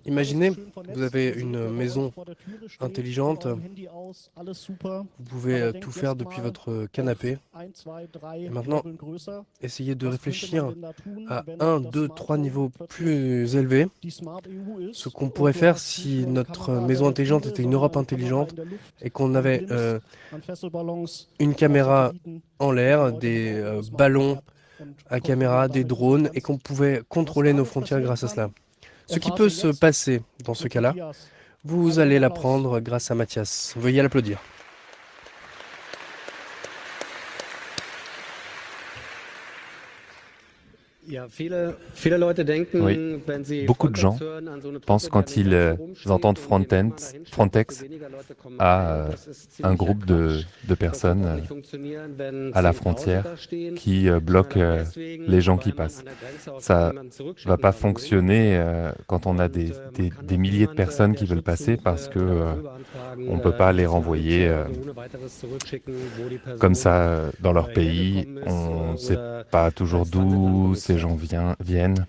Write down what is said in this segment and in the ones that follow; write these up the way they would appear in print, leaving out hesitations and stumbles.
Imaginez, vous avez une maison intelligente, vous pouvez tout faire depuis votre canapé. Et maintenant, essayez de réfléchir à un, deux, trois niveaux plus élevés. Ce qu'on pourrait faire si notre maison intelligente était une Europe intelligente et qu'on avait une caméra en l'air, des ballons à caméra, des drones et qu'on pouvait contrôler nos frontières grâce à cela. Ce qui peut se passer dans ce cas-là, vous allez l'apprendre grâce à Mathias. Veuillez l'applaudir. Oui, beaucoup de gens pensent quand ils entendent Frontex à un groupe de personnes à la frontière qui bloquent les gens qui passent. Ça va pas fonctionner quand on a des milliers de personnes qui veulent passer parce que on ne peut pas les renvoyer comme ça dans leur pays. On ne sait pas toujours d'où ces gens viennent.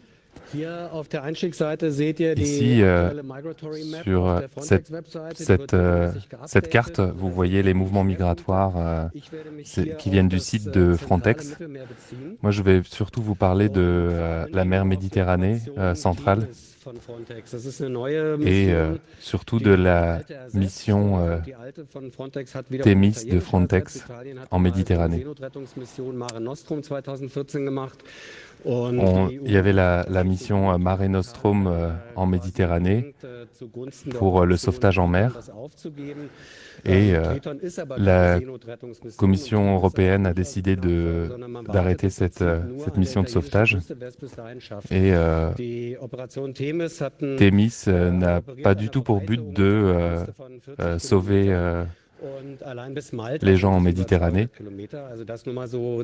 Ici, sur cette carte, vous voyez les mouvements migratoires qui viennent du site de Frontex. Moi, je vais surtout vous parler de la mer Méditerranée centrale et surtout de la mission Thémis de Frontex en Méditerranée. Il y avait la mission Mare Nostrum en Méditerranée pour le sauvetage en mer. Et la Commission européenne a décidé d'arrêter cette mission de sauvetage. Et Thémis n'a pas du tout pour but de sauver les gens en Méditerranée,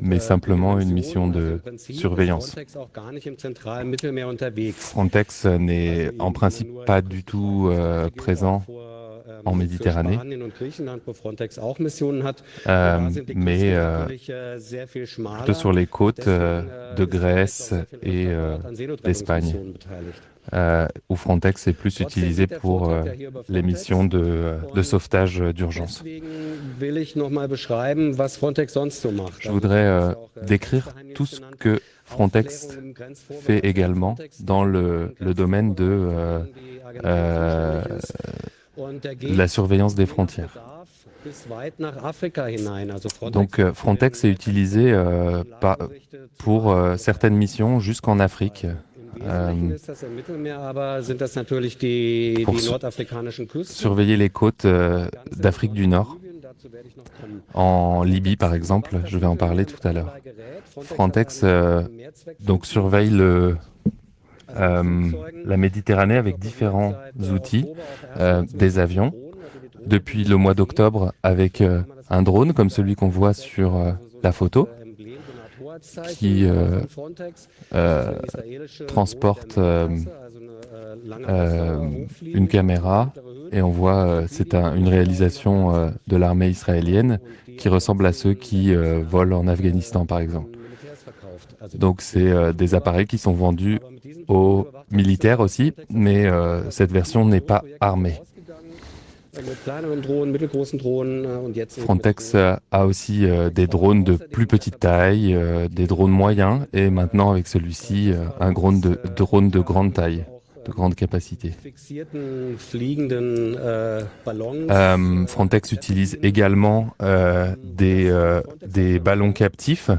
mais simplement une mission de surveillance. Frontex n'est en principe pas du tout présent en Méditerranée, mais plutôt sur les côtes de Grèce et d'Espagne, où Frontex est plus utilisé pour les missions de sauvetage d'urgence. Je voudrais décrire tout ce que Frontex fait également dans le domaine de la surveillance des frontières. Donc Frontex est utilisé pour certaines missions jusqu'en Afrique. Pour surveiller les côtes d'Afrique du Nord. En Libye, par exemple, je vais en parler tout à l'heure. Frontex donc surveille la Méditerranée avec différents outils, des avions. Depuis le mois d'octobre, avec un drone comme celui qu'on voit sur la photo, qui transporte une caméra et on voit c'est une réalisation de l'armée israélienne qui ressemble à ceux qui volent en Afghanistan par exemple. Donc c'est des appareils qui sont vendus aux militaires aussi, mais cette version n'est pas armée. Frontex a aussi des drones de plus petite taille, des drones moyens et maintenant avec celui-ci un drone de grande taille, de grande capacité. Frontex utilise également des ballons captifs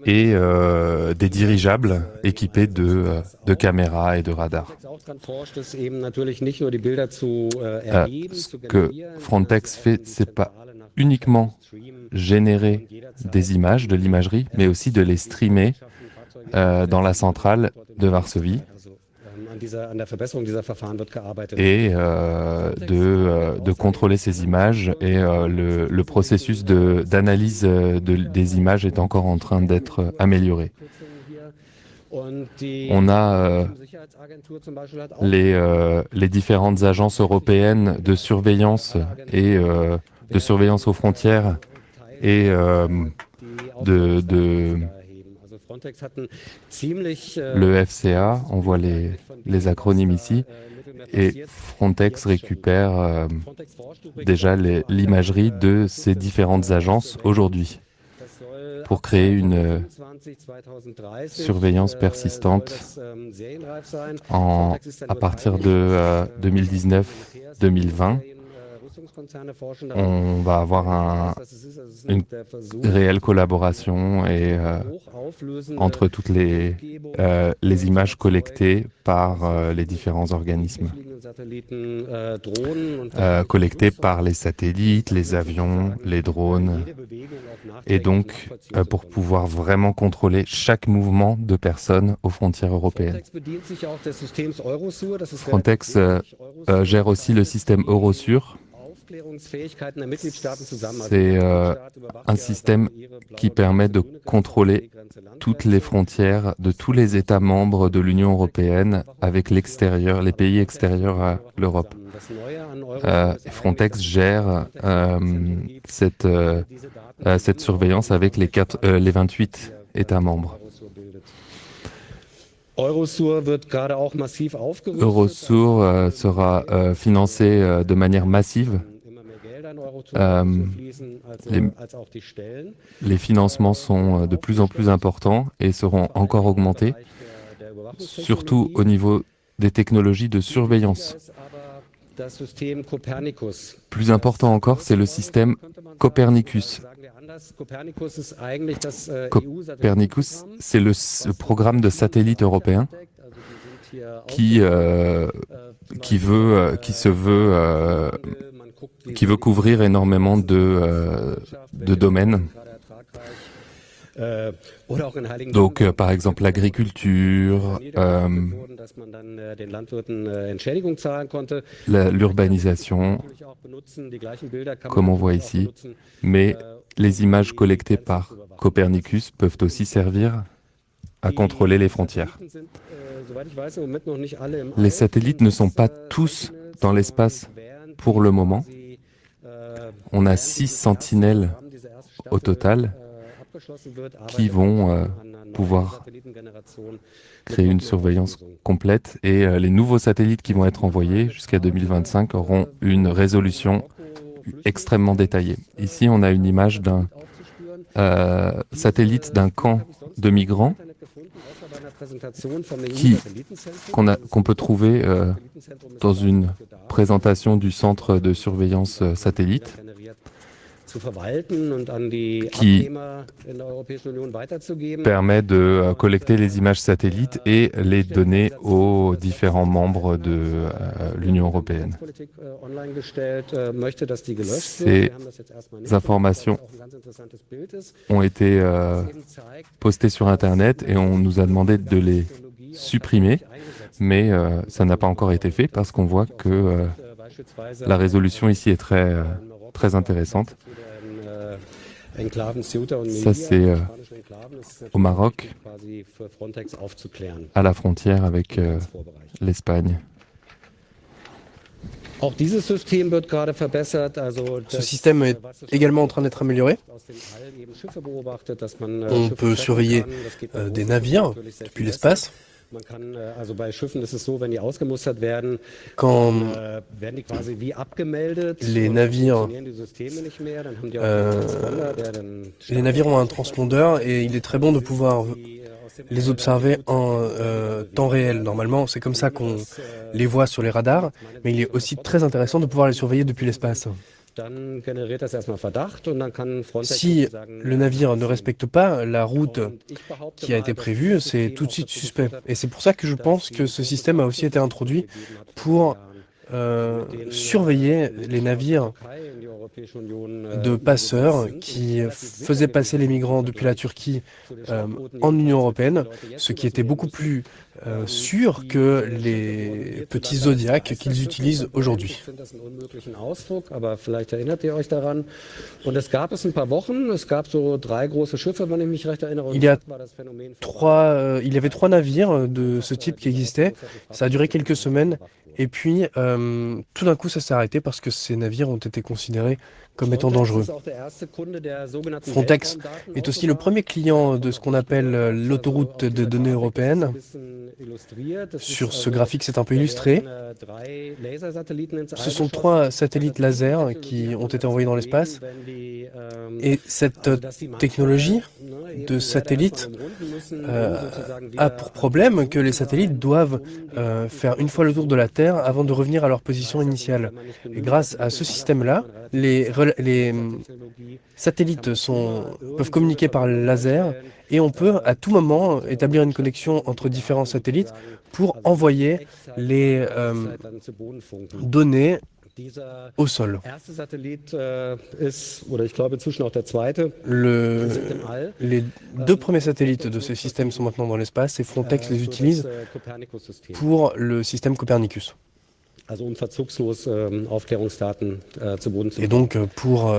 et des dirigeables équipés de caméras et de radars. Ce que Frontex fait, c'est pas uniquement générer des images, de l'imagerie, mais aussi de les streamer dans la centrale de Varsovie et de contrôler ces images et le processus d'analyse des images est encore en train d'être amélioré. On a les différentes agences européennes de surveillance et de surveillance aux frontières et Le FCA, on voit les acronymes ici, et Frontex récupère déjà l'imagerie de ces différentes agences aujourd'hui pour créer une surveillance persistante à partir de 2019-2020. On va avoir une réelle collaboration entre toutes les images collectées par les différents organismes, collectées par les satellites, les avions, les drones, et donc pour pouvoir vraiment contrôler chaque mouvement de personnes aux frontières européennes. Frontex gère aussi le système Eurosur. C'est un système qui permet de contrôler toutes les frontières de tous les États membres de l'Union européenne avec l'extérieur, les pays extérieurs à l'Europe. Frontex gère cette surveillance avec les 28 États membres. Eurosur sera financé de manière massive. Les financements sont de plus en plus importants et seront encore augmentés, surtout au niveau des technologies de surveillance. Plus important encore, c'est le système Copernicus. Copernicus, c'est le programme de satellite européen qui veut couvrir énormément de domaines. Donc, par exemple, l'agriculture, l'urbanisation, comme on voit ici. Mais les images collectées par Copernicus peuvent aussi servir à contrôler les frontières. Les satellites ne sont pas tous dans l'espace pour le moment. On a 6 sentinelles au total qui vont pouvoir créer une surveillance complète, et les nouveaux satellites qui vont être envoyés jusqu'à 2025 auront une résolution extrêmement détaillée. Ici, on a une image d'un satellite d'un camp de migrants qu'on peut trouver dans une présentation du centre de surveillance satellite, qui permet de collecter les images satellites et les donner aux différents membres de l'Union européenne. Ces informations ont été postées sur Internet et on nous a demandé de les supprimer, mais ça n'a pas encore été fait parce qu'on voit que la résolution ici est très intéressante. Ça, c'est au Maroc, à la frontière avec l'Espagne. Ce système est également en train d'être amélioré. On peut surveiller des navires depuis l'espace. Quand les navires ont un transpondeur, et il est très bon de pouvoir les observer en temps réel. Normalement, c'est comme ça qu'on les voit sur les radars, mais il est aussi très intéressant de pouvoir les surveiller depuis l'espace. Si le navire ne respecte pas la route qui a été prévue, c'est tout de suite suspect. Et c'est pour ça que je pense que ce système a aussi été introduit pour surveiller les navires de passeurs qui faisaient passer les migrants depuis la Turquie en Union européenne, ce qui était beaucoup plus sûr que les petits Zodiacs qu'ils utilisent aujourd'hui. Il y avait 3 navires de ce type qui existaient. Ça a duré quelques semaines. Et puis, tout d'un coup, ça s'est arrêté parce que ces navires ont été considérés comme étant dangereux. Frontex est aussi le premier client de ce qu'on appelle l'autoroute de données européenne. Sur ce graphique, c'est un peu illustré. Ce sont 3 satellites laser qui ont été envoyés dans l'espace. Et cette technologie de satellite a pour problème que les satellites doivent faire une fois le tour de la Terre avant de revenir à leur position initiale. Et grâce à ce système-là, les satellites peuvent communiquer par laser et on peut à tout moment établir une connexion entre différents satellites pour envoyer les données au sol. Les 2 premiers satellites de ce système sont maintenant dans l'espace et Frontex les utilise pour le système Copernicus. Et donc pour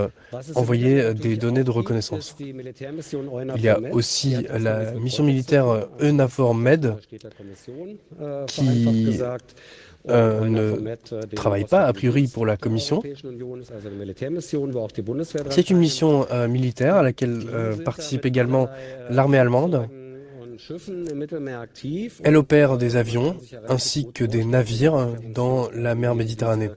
envoyer des données de reconnaissance. Il y a aussi la mission militaire EUNAVFOR Med qui ne travaille pas a priori pour la Commission. C'est une mission militaire à laquelle participe également l'armée allemande. Elle opère des avions ainsi que des navires dans la mer Méditerranée.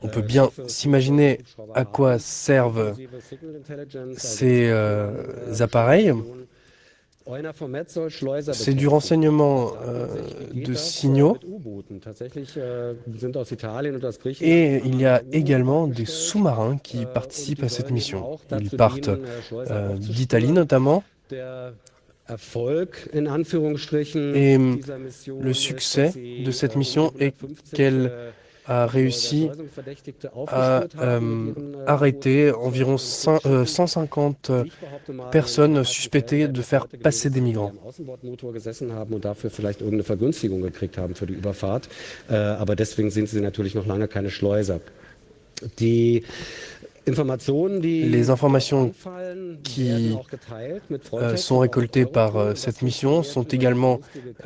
On peut bien s'imaginer à quoi servent ces appareils. C'est du renseignement de signaux et il y a également des sous-marins qui participent à cette mission. Ils partent d'Italie notamment. Et le succès de cette mission est qu'elle a réussi à arrêter environ 150 personnes suspectées de faire passer des migrants. Les informations qui sont récoltées par cette mission sont également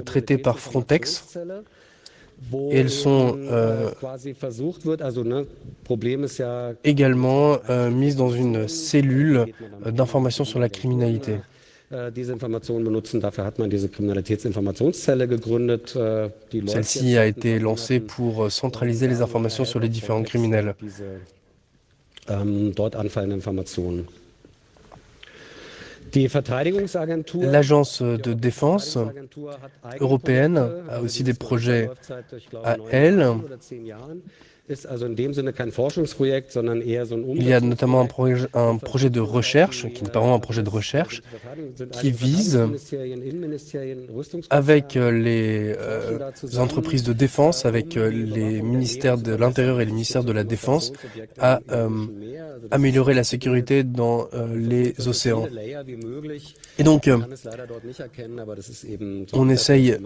traitées par Frontex et elles sont également mises dans une cellule d'information sur la criminalité. Celle-ci a été lancée pour centraliser les informations sur les différents criminels. L'agence de défense européenne a aussi des projets à elle. Il y a notamment un projet de recherche, qui n'est pas vraiment un projet de recherche, qui vise, avec les entreprises de défense, avec les ministères de l'Intérieur et les ministères de la Défense, à améliorer la sécurité dans les océans. Et donc, on essaye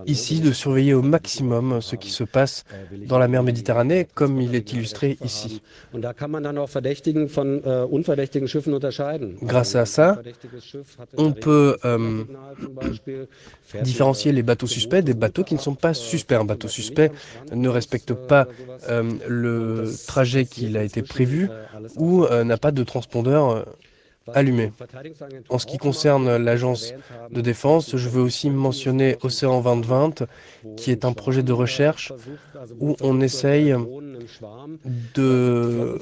ici de surveiller au maximum ce qui se passe dans la mer Méditerranée, comme il est illustré ici. Grâce à ça, on peut différencier les bateaux suspects des bateaux qui ne sont pas suspects. Un bateau suspect ne respecte pas le trajet qu'il a été prévu ou n'a pas de transpondeur allumé. En ce qui concerne l'agence de défense, je veux aussi mentionner Océan 2020, qui est un projet de recherche où on essaye de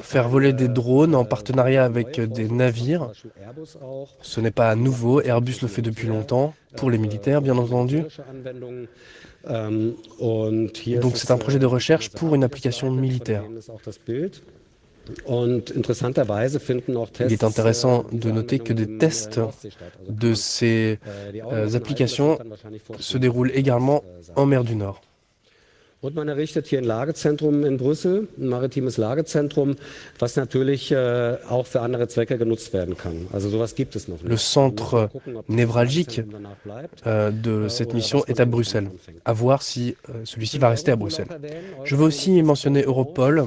faire voler des drones en partenariat avec des navires. Ce n'est pas nouveau, Airbus le fait depuis longtemps, pour les militaires bien entendu. Donc c'est un projet de recherche pour une application militaire. Il est intéressant de noter que des tests de ces applications se déroulent également en mer du Nord. Und man errichtet hier ein Lagezentrum in Brüssel, ein maritimes Lagezentrum, was natürlich auch für andere Zwecke genutzt werden kann. Also sowas gibt es noch nicht. Le centre névralgique de cette mission est à Bruxelles. À voir si celui-ci va rester à Bruxelles. Je veux aussi mentionner Europol,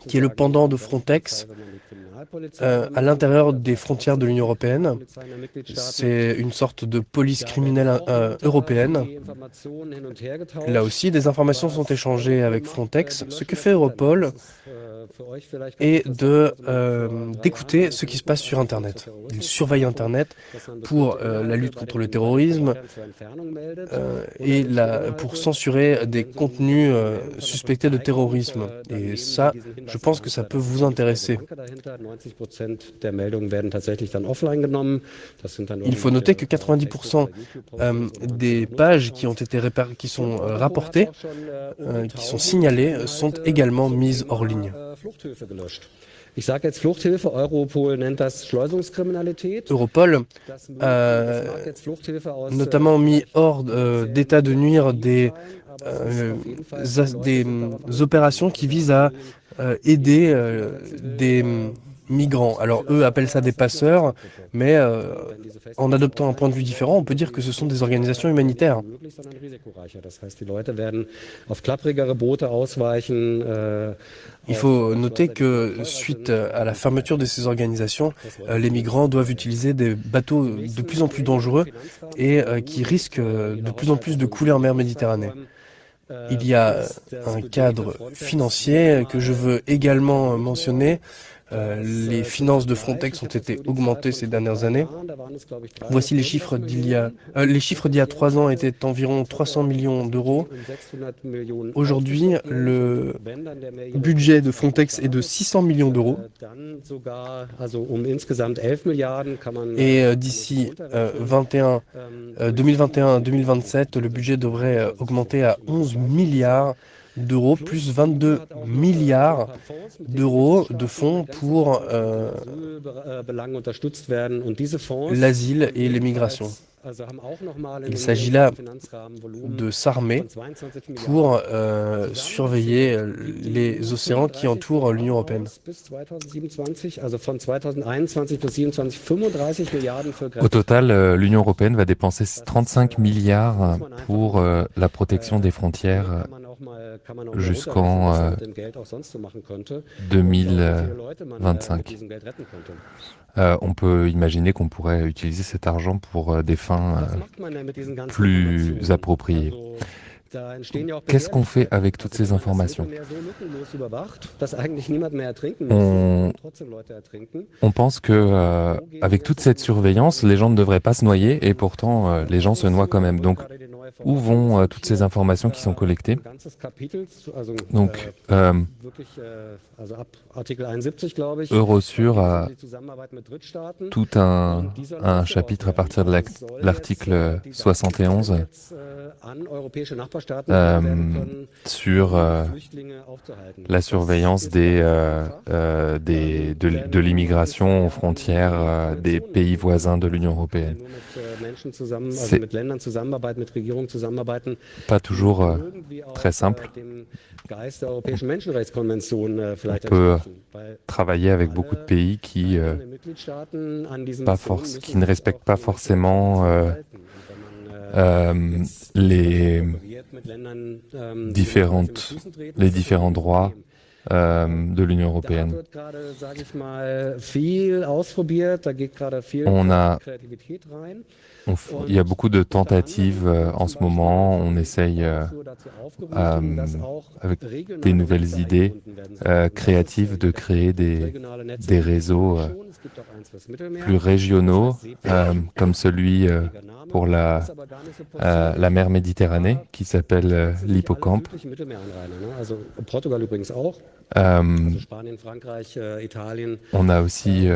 qui est le pendant de Frontex à l'intérieur des frontières de l'Union européenne. C'est une sorte de police criminelle européenne. Là aussi, des informations sont échangées avec Frontex. Ce que fait Europol est d'écouter ce qui se passe sur Internet. Ils surveillent Internet pour la lutte contre le terrorisme et pour censurer des contenus suspectés de terrorisme. Et ça, je pense que ça peut vous intéresser. Il faut noter que 90% des pages qui sont rapportées, qui sont signalées, sont également mises hors ligne. Europol a notamment mis hors d'état de nuire des opérations qui visent à aider des migrants. Alors eux appellent ça des passeurs, mais en adoptant un point de vue différent, on peut dire que ce sont des organisations humanitaires. Il faut noter que suite à la fermeture de ces organisations, les migrants doivent utiliser des bateaux de plus en plus dangereux et qui risquent de plus en plus de couler en mer Méditerranée. Il y a un cadre financier que je veux également mentionner. Les finances de Frontex ont été augmentées ces dernières années. Voici les chiffres d'il y a 3 ans étaient environ 300 millions d'euros. Aujourd'hui, le budget de Frontex est de 600 millions d'euros. Et d'ici 2021-2027, le budget devrait augmenter à 11 milliards d'euros, plus 22 milliards d'euros de fonds pour l'asile et les migrations. Il s'agit là de s'armer pour surveiller les océans qui entourent l'Union européenne. Au total, l'Union européenne va dépenser 35 milliards pour la protection des frontières jusqu'en 2025. On peut imaginer qu'on pourrait utiliser cet argent pour des fins plus appropriées. Qu'est-ce qu'on fait avec toutes ces informations ? On pense que avec toute cette surveillance, les gens ne devraient pas se noyer et pourtant les gens se noient quand même. Donc, où vont toutes ces informations qui sont collectées ? Donc, Eurosur a tout un chapitre à partir de l'article 71 sur la surveillance de l'immigration aux frontières des pays voisins de l'Union européenne. C'est pas toujours très simple. On peut travailler avec beaucoup de pays qui ne respectent pas forcément les différents droits de l'Union européenne. Il y a beaucoup de tentatives en ce moment. On essaye avec des nouvelles idées créatives de créer des réseaux plus régionaux, comme celui pour la mer Méditerranée, qui s'appelle l'Hippocampe. On a aussi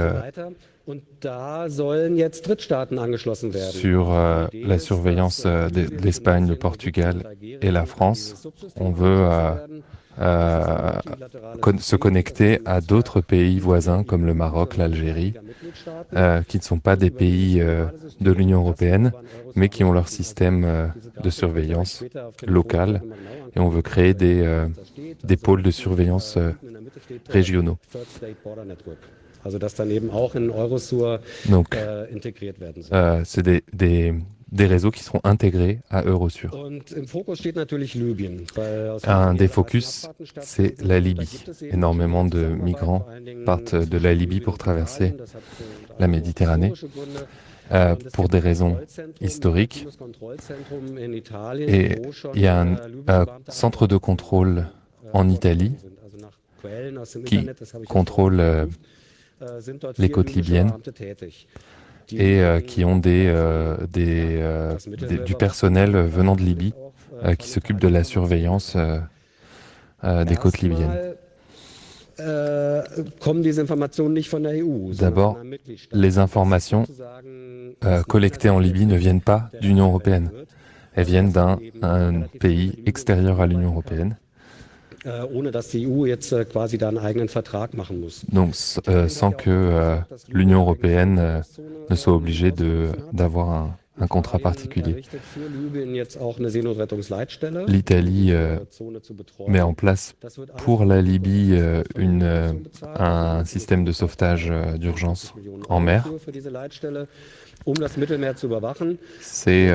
sur la surveillance de l'Espagne, le Portugal et la France, on veut se connecter à d'autres pays voisins comme le Maroc, l'Algérie, qui ne sont pas des pays de l'Union européenne, mais qui ont leur système de surveillance local. Et on veut créer des pôles de surveillance régionaux. Donc, c'est des réseaux qui seront intégrés à Eurosur. Un des focus, c'est la Libye. Énormément de migrants partent de la Libye pour traverser la Méditerranée pour des raisons historiques. Et il y a un centre de contrôle en Italie qui contrôle les côtes libyennes et qui ont du personnel venant de Libye qui s'occupe de la surveillance des côtes libyennes. D'abord, les informations collectées en Libye ne viennent pas de l'Union européenne. Elles viennent d'un pays extérieur à l'Union européenne. Donc, sans que l'Union européenne ne soit obligée d'avoir un contrat particulier. L'Italie met en place pour la Libye un système de sauvetage d'urgence en mer. C'est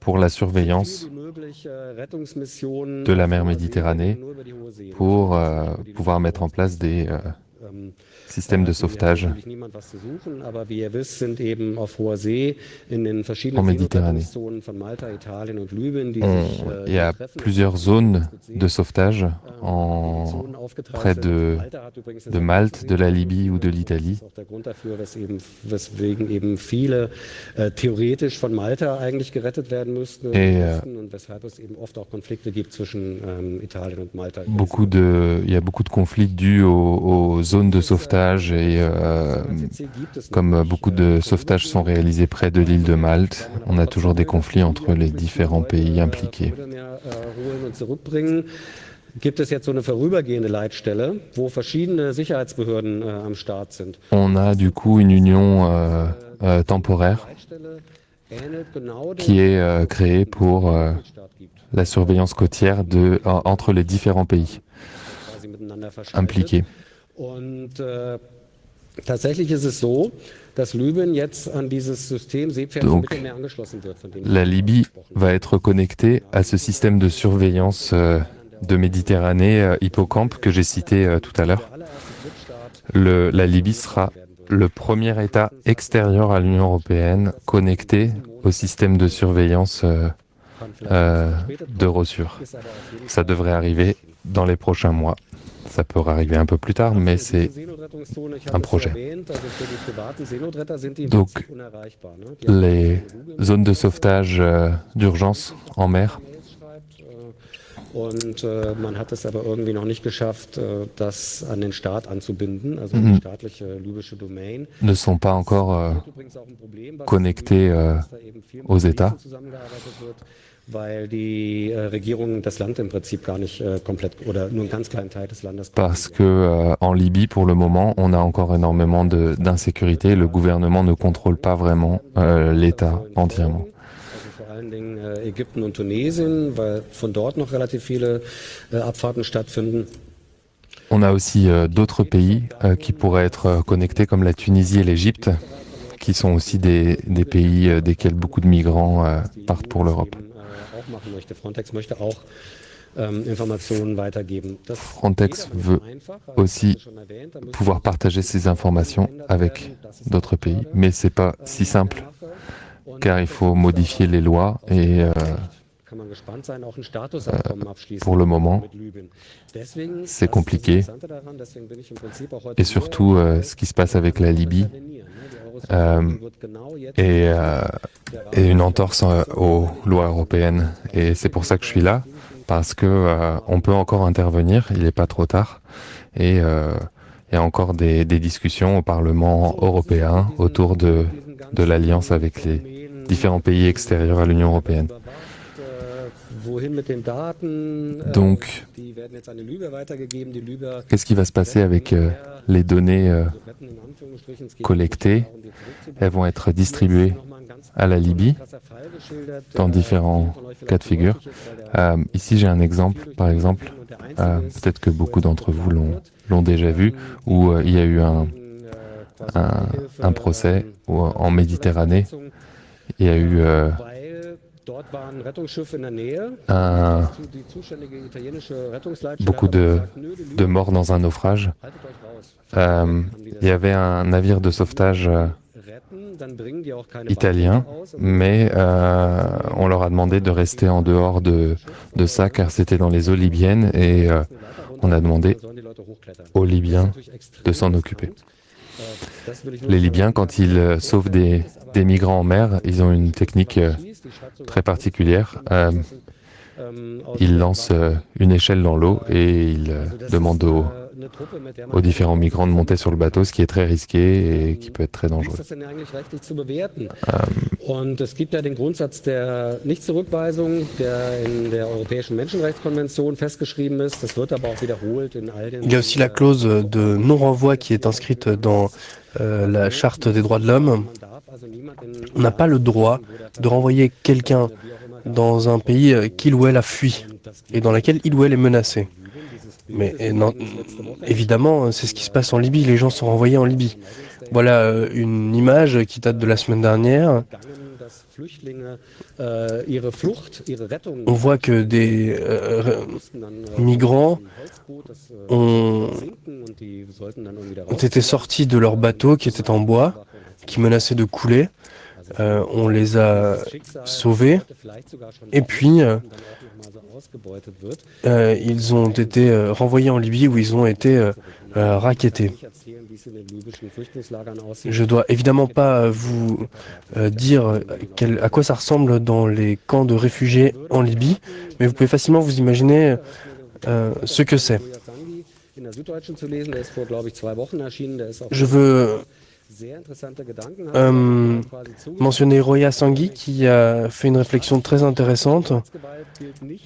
pour la surveillance de la mer Méditerranée, pour pouvoir mettre en place des systèmes de sauvetage en Méditerranée. Il y a plusieurs zones de sauvetage près de Malte, de la Libye ou de l'Italie. Et il y a beaucoup de conflits dus aux zones de sauvetage et comme beaucoup de sauvetages sont réalisés près de l'île de Malte, on a toujours des conflits entre les différents pays impliqués. On a du coup une union temporaire qui est créée pour la surveillance côtière entre les différents pays impliqués. Donc, la Libye va être connectée à ce système de surveillance de Méditerranée Hippocampe que j'ai cité tout à l'heure. La Libye sera le premier État extérieur à l'Union européenne connecté au système de surveillance d'Eurosur. Ça devrait arriver dans les prochains mois. Ça peut arriver un peu plus tard, mais c'est un projet. Donc, les zones de sauvetage d'urgence en mer ne sont pas encore connectées aux États. Parce que en Libye, pour le moment, on a encore énormément d'insécurité. Le gouvernement ne contrôle pas vraiment l'État entièrement. On a aussi d'autres pays qui pourraient être connectés, comme la Tunisie et l'Égypte, qui sont aussi des pays desquels beaucoup de migrants partent pour l'Europe. Frontex veut aussi pouvoir partager ces informations avec d'autres pays, mais ce n'est pas si simple, car il faut modifier les lois et pour le moment, c'est compliqué. Et surtout, ce qui se passe avec la Libye est une entorse aux lois européennes. Et c'est pour ça que je suis là, parce qu'on peut encore intervenir, il n'est pas trop tard. Et il y a encore des discussions au Parlement européen autour de l'alliance avec les différents pays extérieurs à l'Union européenne. Donc, qu'est-ce qui va se passer avec les données collectées? Elles vont être distribuées à la Libye dans différents cas de figure. Ici, j'ai un exemple, par exemple, peut-être que beaucoup d'entre vous l'ont déjà vu, où il y a eu un procès en Méditerranée Il y a eu beaucoup de morts dans un naufrage. Il y avait un navire de sauvetage italien, mais on leur a demandé de rester en dehors de ça car c'était dans les eaux libyennes et on a demandé aux Libyens de s'en occuper. Les Libyens, quand ils sauvent des migrants en mer, ils ont une technique très particulière. Ils lancent une échelle dans l'eau et ils demandent aux différents migrants de monter sur le bateau, ce qui est très risqué et qui peut être très dangereux. Und es gibt ja den Grundsatz der Nichtzurückweisung, der in der Europäischen Menschenrechtskonvention festgeschrieben ist. Das wird aber auch wiederholt in all den. Il y a aussi la clause de non-renvoi qui est inscrite dans la Charte des droits de l'homme. On n'a pas le droit de renvoyer quelqu'un dans un pays qu'il ou elle a fui et dans lequel il ou elle est menacé. Mais non, évidemment, c'est ce qui se passe en Libye. Les gens sont renvoyés en Libye. Voilà une image qui date de la semaine dernière. On voit que des migrants ont été sortis de leur bateau qui était en bois, qui menaçait de couler. On les a sauvés et puis ils ont été renvoyés en Libye où ils ont été rackettés. Je dois évidemment pas vous dire à quoi ça ressemble dans les camps de réfugiés en Libye, mais vous pouvez facilement vous imaginer ce que c'est. Je veux mentionner Roya Sangui qui a fait une réflexion très intéressante.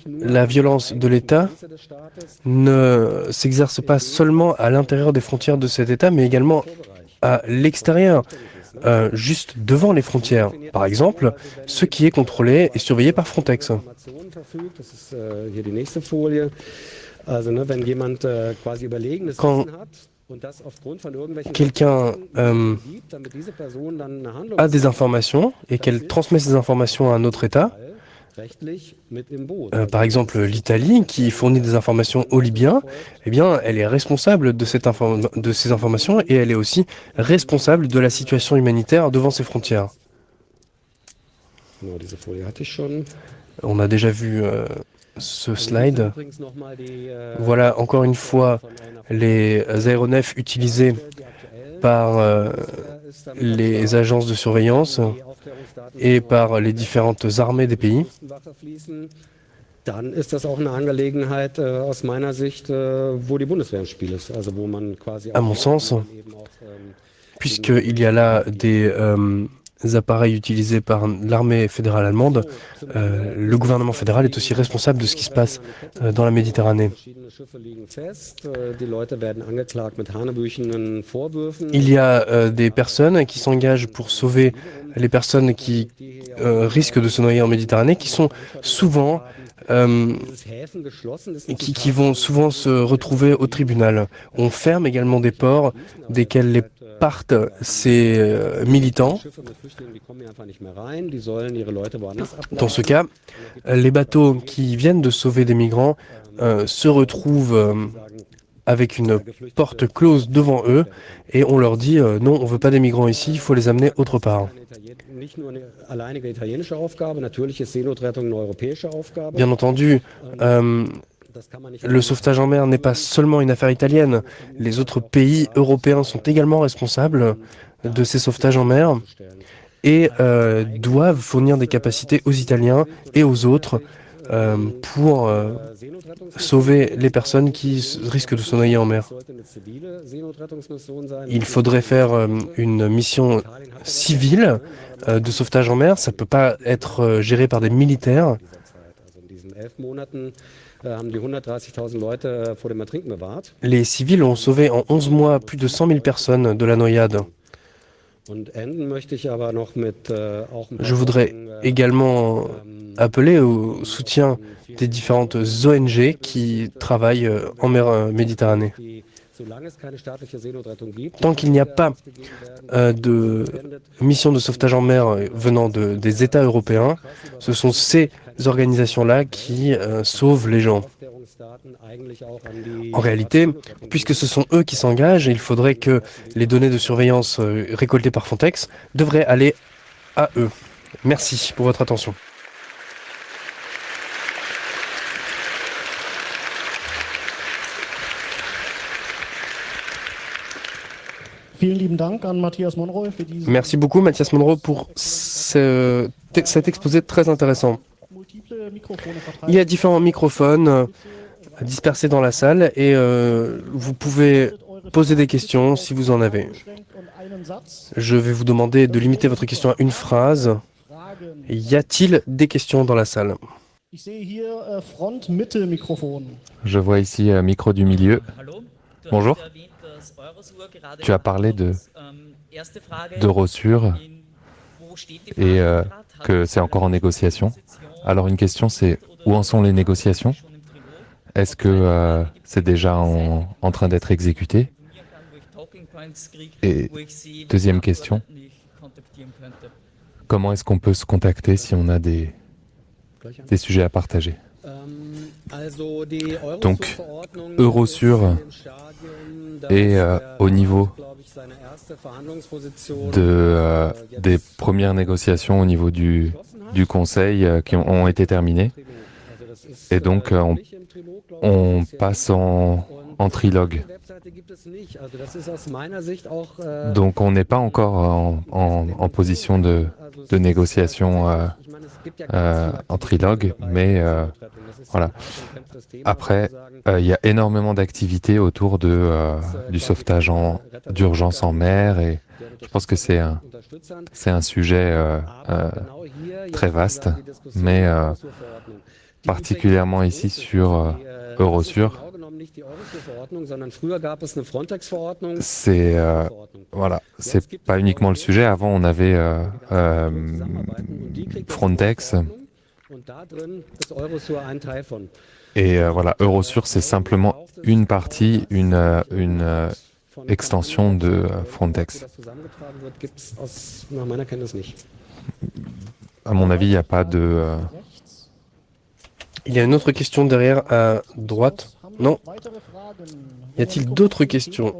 La violence de l'État ne s'exerce pas seulement à l'intérieur des frontières de cet État, mais également à l'extérieur, juste devant les frontières. Par exemple, ce qui est contrôlé et surveillé par Frontex. Quand quelqu'un a des informations et qu'elle transmet ces informations à un autre État, par exemple l'Italie qui fournit des informations aux Libyens, eh bien, elle est responsable de ces informations et elle est aussi responsable de la situation humanitaire devant ses frontières. On a déjà vu ce slide. Voilà encore une fois les aéronefs utilisés par les agences de surveillance et par les différentes armées des pays. Dann ist das auch eine Angelegenheit aus meiner Sicht, wo die Bundeswehr im Spiel ist, also wo man quasi à mon sens, puisqu'il y a là des appareils utilisés par l'armée fédérale allemande, le gouvernement fédéral est aussi responsable de ce qui se passe dans la Méditerranée. Il y a des personnes qui s'engagent pour sauver les personnes qui risquent de se noyer en Méditerranée, qui sont souvent qui vont souvent se retrouver au tribunal. On ferme également des ports desquels les partent ces militants. Dans ce cas, les bateaux qui viennent de sauver des migrants se retrouvent avec une porte close devant eux et on leur dit non, on ne veut pas des migrants ici, il faut les amener autre part. Bien entendu, le sauvetage en mer n'est pas seulement une affaire italienne. Les autres pays européens sont également responsables de ces sauvetages en mer et doivent fournir des capacités aux Italiens et aux autres pour sauver les personnes qui risquent de se noyer en mer. Il faudrait faire une mission civile de sauvetage en mer. Ça ne peut pas être géré par des militaires. Les civils ont sauvé en 11 mois plus de 100 000 personnes de la noyade. Je voudrais également appeler au soutien des différentes ONG qui travaillent en mer Méditerranée. Tant qu'il n'y a pas de mission de sauvetage en mer venant des États européens, ce sont ces organisations-là qui sauvent les gens. En réalité, puisque ce sont eux qui s'engagent, il faudrait que les données de surveillance récoltées par Frontex devraient aller à eux. Merci pour votre attention. Merci beaucoup Mathias Monroe pour cet exposé très intéressant. Il y a différents microphones dispersés dans la salle et vous pouvez poser des questions si vous en avez. Je vais vous demander de limiter votre question à une phrase. Y a-t-il des questions dans la salle? Je vois ici micro du milieu. Bonjour. Tu as parlé d'Eurosur et que c'est encore en négociation. Alors une question, c'est où en sont les négociations? Est-ce que c'est déjà en train d'être exécuté? Et deuxième question, comment est-ce qu'on peut se contacter si on a des sujets à partager? Donc, Eurosur est au niveau des premières négociations au niveau du Conseil qui ont été terminées. Et donc, on passe en trilogue. Donc, on n'est pas encore en position de négociation en trilogue, mais voilà. Après, il y a énormément d'activités autour du sauvetage d'urgence en mer et je pense que c'est un sujet très vaste, mais particulièrement ici sur Eurosur. C'est voilà, c'est pas uniquement le sujet. Avant, on avait Frontex. Et voilà, Eurosur, c'est simplement une partie, une extension de Frontex. À mon avis, il n'y a pas de... Il y a une autre question derrière à droite. Non? Y a-t-il d'autres questions?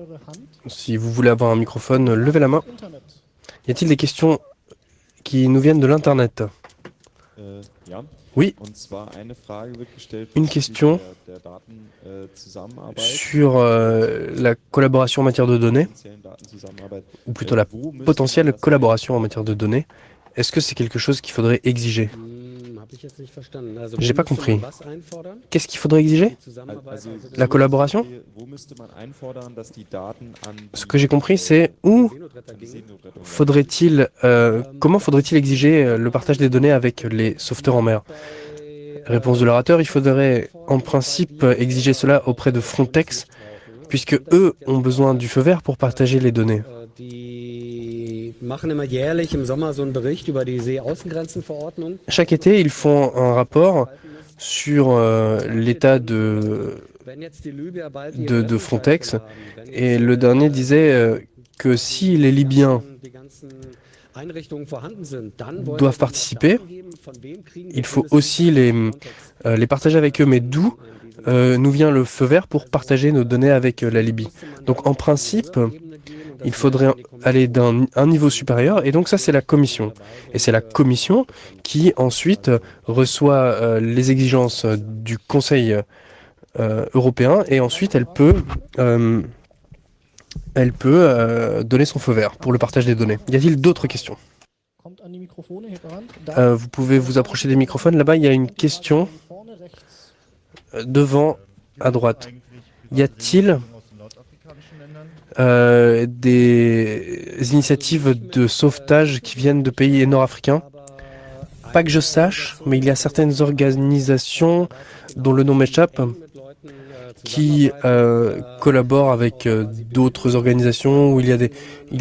Si vous voulez avoir un microphone, levez la main. Y a-t-il des questions qui nous viennent de l'Internet? Oui. Une question sur la collaboration en matière de données, ou plutôt la potentielle collaboration en matière de données. Est-ce que c'est quelque chose qu'il faudrait exiger? J'ai pas compris. Qu'est-ce qu'il faudrait exiger? La collaboration? Ce que j'ai compris, c'est comment faudrait-il exiger le partage des données avec les sauveteurs en mer? Réponse de l'orateur, il faudrait en principe exiger cela auprès de Frontex, puisque eux ont besoin du feu vert pour partager les données. Chaque été, ils font un rapport sur l'état de Frontex. Et le dernier disait que si les Libyens doivent participer, il faut aussi les partager avec eux. Mais d'où nous vient le feu vert pour partager nos données avec la Libye? Donc en principe, il faudrait aller d'un niveau supérieur, et donc ça c'est la Commission. Et c'est la Commission qui ensuite reçoit les exigences du Conseil européen, et ensuite elle peut donner son feu vert pour le partage des données. Y a-t-il d'autres questions? Vous pouvez vous approcher des microphones. Là-bas, il y a une question devant, à droite. Y a-t-il des initiatives de sauvetage qui viennent de pays nord-africains? Pas que je sache, mais il y a certaines organisations dont le nom m'échappe qui collaborent avec d'autres organisations où il y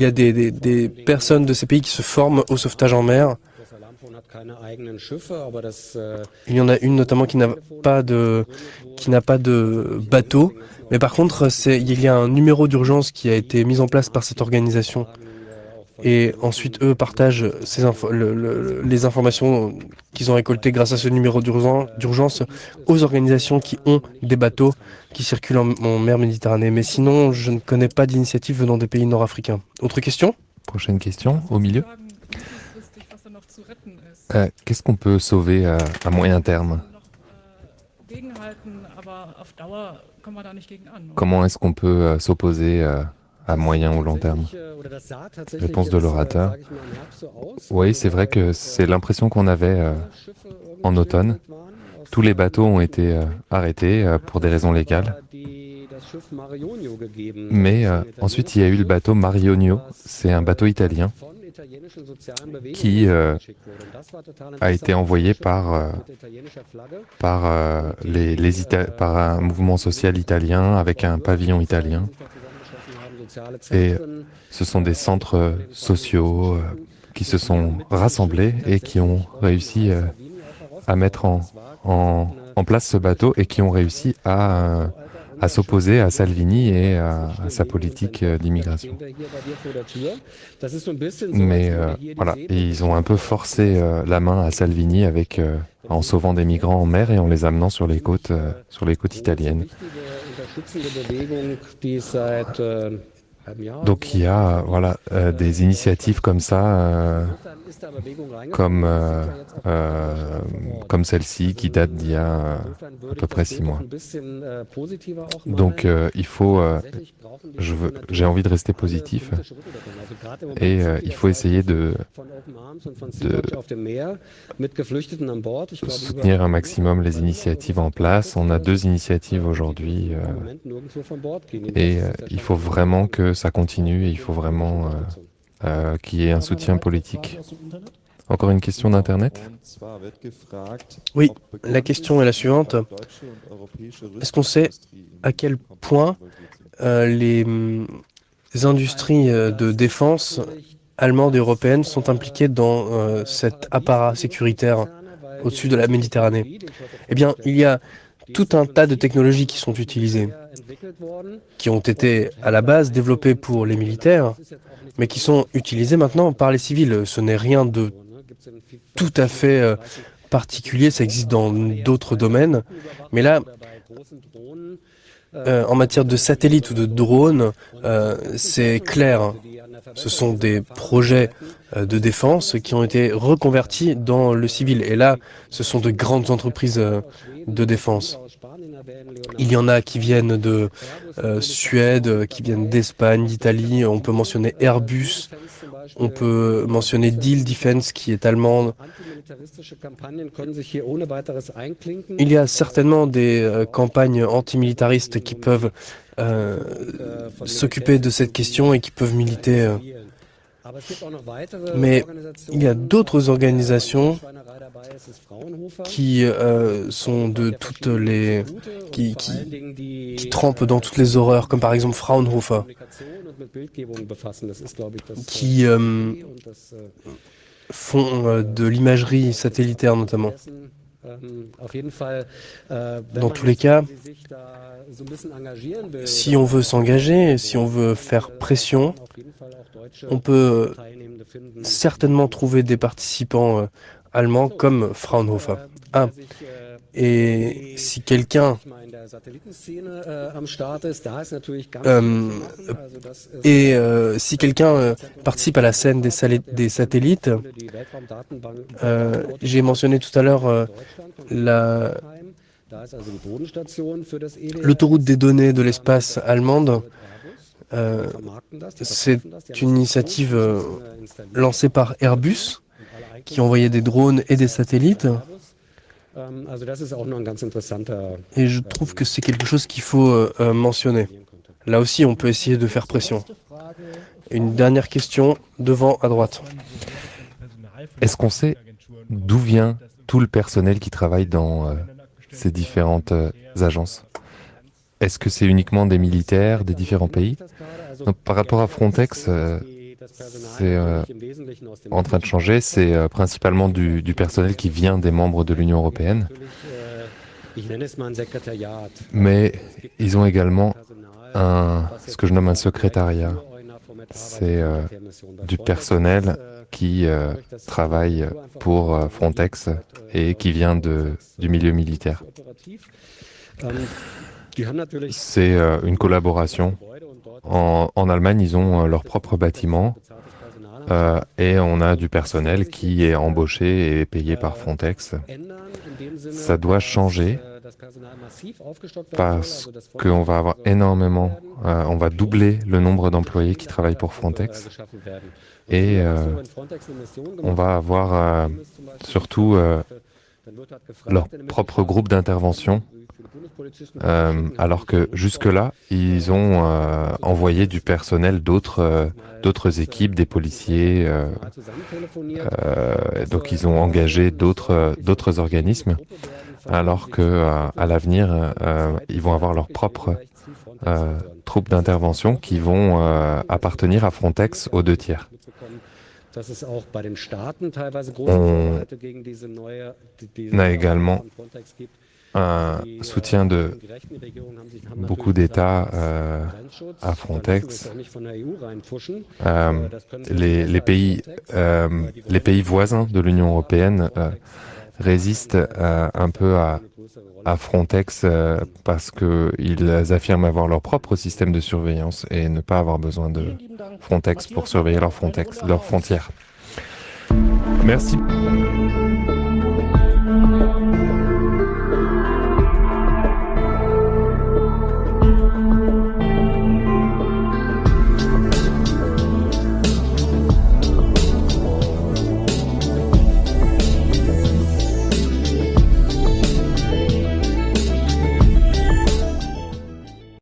a des personnes de ces pays qui se forment au sauvetage en mer. Il y en a une notamment qui n'a pas de bateau, mais par contre, il y a un numéro d'urgence qui a été mis en place par cette organisation. Et ensuite, eux partagent les informations qu'ils ont récoltées grâce à ce numéro d'urgence aux organisations qui ont des bateaux qui circulent en mer Méditerranée. Mais sinon, je ne connais pas d'initiative venant des pays nord-africains. Autre question ? Prochaine question, au milieu. Qu'est-ce qu'on peut sauver à moyen terme ? Comment est-ce qu'on peut s'opposer à moyen ou long terme? Réponse de l'orateur. Oui, c'est vrai que c'est l'impression qu'on avait en automne. Tous les bateaux ont été arrêtés pour des raisons légales. Mais ensuite, il y a eu le bateau Marionio. C'est un bateau italien qui a été envoyé par un mouvement social italien avec un pavillon italien. Et ce sont des centres sociaux qui se sont rassemblés et qui ont réussi à mettre en place ce bateau et qui ont réussi à s'opposer à Salvini et à sa politique d'immigration. Mais voilà, ils ont un peu forcé la main à Salvini en sauvant des migrants en mer et en les amenant sur les côtes italiennes. Donc il y a des initiatives comme ça, comme celle-ci qui date d'il y a à peu près 6 mois. Donc j'ai envie de rester positif et il faut essayer de soutenir un maximum les initiatives en place. On a 2 initiatives aujourd'hui et il faut vraiment que ça continue et il faut vraiment qu'il y ait un soutien politique. Encore une question d'Internet ? Oui, la question est la suivante. Est-ce qu'on sait à quel point les industries de défense allemandes et européennes sont impliquées dans cet appareil sécuritaire au-dessus de la Méditerranée? Eh bien, il y a tout un tas de technologies qui sont utilisées, qui ont été à la base développées pour les militaires, mais qui sont utilisées maintenant par les civils. Ce n'est rien de tout à fait particulier, ça existe dans d'autres domaines. Mais là, en matière de satellites ou de drones, c'est clair. Ce sont des projets de défense qui ont été reconvertis dans le civil. Et là, ce sont de grandes entreprises de défense. Il y en a qui viennent de Suède, qui viennent d'Espagne, d'Italie. On peut mentionner Airbus. On peut mentionner Diehl Defense qui est allemande. Il y a certainement des campagnes antimilitaristes qui peuvent s'occuper de cette question et qui peuvent militer. Mais il y a d'autres organisations qui sont de toutes les qui trempent dans toutes les horreurs, comme par exemple Fraunhofer, qui font de l'imagerie satellitaire notamment. Dans tous les cas, si on veut s'engager, si on veut faire pression, on peut certainement trouver des participants allemands comme Fraunhofer. Et si quelqu'un participe à la scène des satellites, j'ai mentionné tout à l'heure l'autoroute des données de l'espace allemande. C'est une initiative lancée par Airbus qui envoyait des drones et des satellites. Et je trouve que c'est quelque chose qu'il faut mentionner. Là aussi, on peut essayer de faire pression. Une dernière question, devant à droite. Est-ce qu'on sait d'où vient tout le personnel qui travaille dans ces différentes agences? Est-ce que c'est uniquement des militaires des différents pays? Donc, par rapport à Frontex, c'est en train de changer. C'est principalement du personnel qui vient des membres de l'Union européenne. Mais ils ont également ce que je nomme un secrétariat. C'est du personnel qui travaille pour Frontex et qui vient du milieu militaire. C'est une collaboration. En Allemagne, ils ont leur propre bâtiment et on a du personnel qui est embauché et payé par Frontex. Ça doit changer parce qu'on va avoir énormément, on va doubler le nombre d'employés qui travaillent pour Frontex et on va avoir surtout leur propre groupe d'intervention, alors que jusque-là, ils ont envoyé du personnel d'autres équipes, des policiers, donc ils ont engagé d'autres organismes, alors qu'à l'avenir, ils vont avoir leur propre troupes d'intervention qui vont appartenir à Frontex aux 2/3. On a également un soutien de beaucoup d'États à Frontex. Les pays voisins de l'Union européenne résistent un peu à Frontex parce qu'ils affirment avoir leur propre système de surveillance et ne pas avoir besoin de Frontex pour surveiller leurs frontières. Merci.